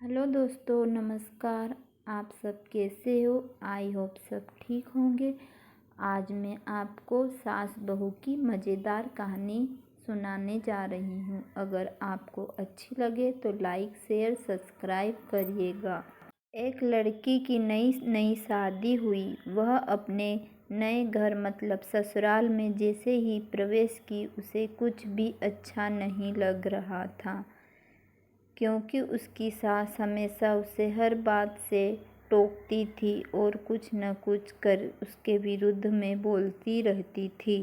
Hello दोस्तों, नमस्कार। आप सब कैसे हो? आई होप सब ठीक होंगे। आज मैं आपको सास बहू की मज़ेदार कहानी सुनाने जा रही हूँ। अगर आपको अच्छी लगे तो लाइक शेयर सब्सक्राइब करिएगा। एक लड़की की नई नई शादी हुई। वह अपने नए घर मतलब ससुराल में जैसे ही प्रवेश की उसे कुछ भी अच्छा नहीं लग रहा था, क्योंकि उसकी सास हमेशा उसे हर बात से टोकती थी और कुछ न कुछ कर उसके विरुद्ध में बोलती रहती थी।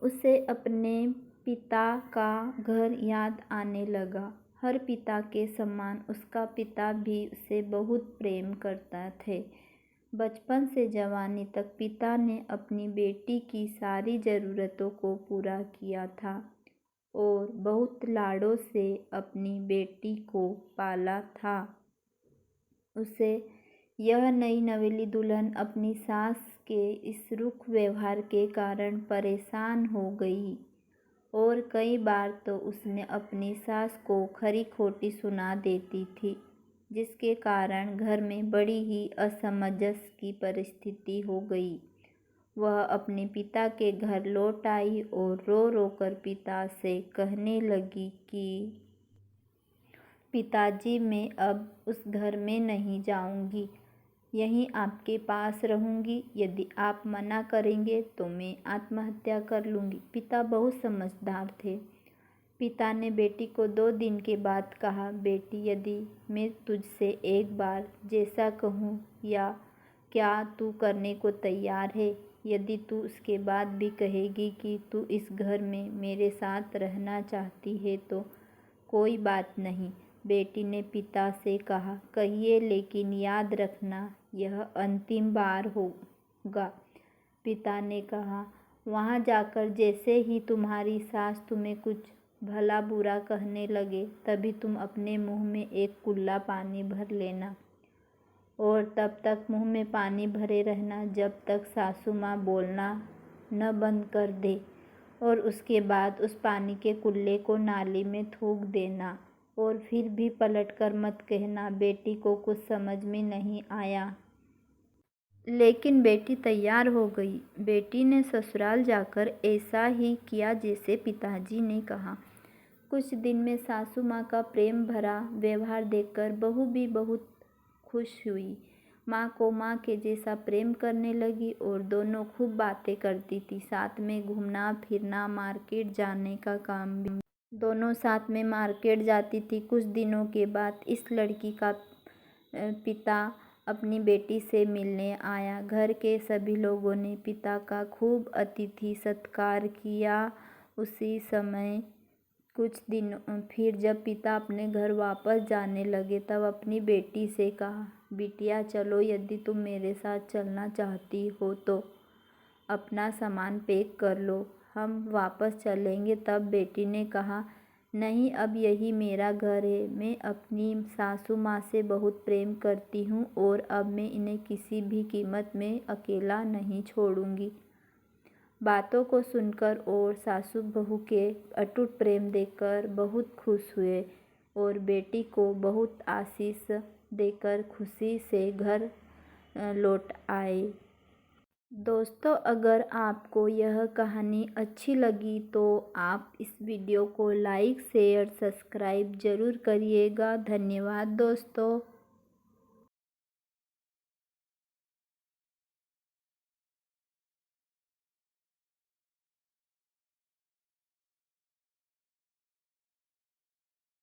उसे अपने पिता का घर याद आने लगा। हर पिता के समान उसका पिता भी उसे बहुत प्रेम करता थे। बचपन से जवानी तक पिता ने अपनी बेटी की सारी ज़रूरतों को पूरा किया था और बहुत लाडों से अपनी बेटी को पाला था। उसे यह नई नवेली दुल्हन अपनी सास के इस रुख व्यवहार के कारण परेशान हो गई और कई बार तो उसने अपनी सास को खरी खोटी सुना देती थी, जिसके कारण घर में बड़ी ही असमंजस की परिस्थिति हो गई। वह अपने पिता के घर लौट आई और रो रो कर पिता से कहने लगी कि पिताजी, मैं अब उस घर में नहीं जाऊंगी, यहीं आपके पास रहूंगी। यदि आप मना करेंगे तो मैं आत्महत्या कर लूँगी। पिता बहुत समझदार थे। पिता ने बेटी को 2 दिन के बाद कहा, बेटी, यदि मैं तुझसे एक बार जैसा कहूँ या क्या तू करने को तैयार है? यदि तू उसके बाद भी कहेगी कि तू इस घर में मेरे साथ रहना चाहती है तो कोई बात नहीं। बेटी ने पिता से कहा, कहिए, लेकिन याद रखना यह अंतिम बार होगा। पिता ने कहा, वहाँ जाकर जैसे ही तुम्हारी सास तुम्हें कुछ भला बुरा कहने लगे तभी तुम अपने मुंह में एक कुल्ला पानी भर लेना और तब तक मुंह में पानी भरे रहना जब तक सासू माँ बोलना न बंद कर दे, और उसके बाद उस पानी के कुल्ले को नाली में थूक देना और फिर भी पलटकर मत कहना बेटी को कुछ समझ में नहीं आया। लेकिन बेटी तैयार हो गई। बेटी ने ससुराल जाकर ऐसा ही किया जैसे पिताजी ने कहा। कुछ दिन में सासू माँ का प्रेम भरा व्यवहार देखकर बहू भी बहुत खुश हुई। माँ को माँ के जैसा प्रेम करने लगी और दोनों खूब बातें करती थी। साथ में घूमना फिरना, मार्केट जाने का काम भी दोनों साथ में मार्केट जाती थी। कुछ दिनों के बाद इस लड़की का पिता अपनी बेटी से मिलने आया। घर के सभी लोगों ने पिता का खूब अतिथि सत्कार किया। उसी समय कुछ दिन फिर जब पिता अपने घर वापस जाने लगे तब अपनी बेटी से कहा, बिटिया चलो, यदि तुम मेरे साथ चलना चाहती हो तो अपना सामान पैक कर लो, हम वापस चलेंगे। तब बेटी ने कहा, नहीं, अब यही मेरा घर है। मैं अपनी सासू माँ से बहुत प्रेम करती हूँ और अब मैं इन्हें किसी भी कीमत में अकेला नहीं छोड़ूंगी। बातों को सुनकर और सासू बहू के अटूट प्रेम देखकर बहुत खुश हुए और बेटी को बहुत आशीष देकर खुशी से घर लौट आए। दोस्तों, अगर आपको यह कहानी अच्छी लगी तो आप इस वीडियो को लाइक शेयर सब्सक्राइब ज़रूर करिएगा। धन्यवाद दोस्तों।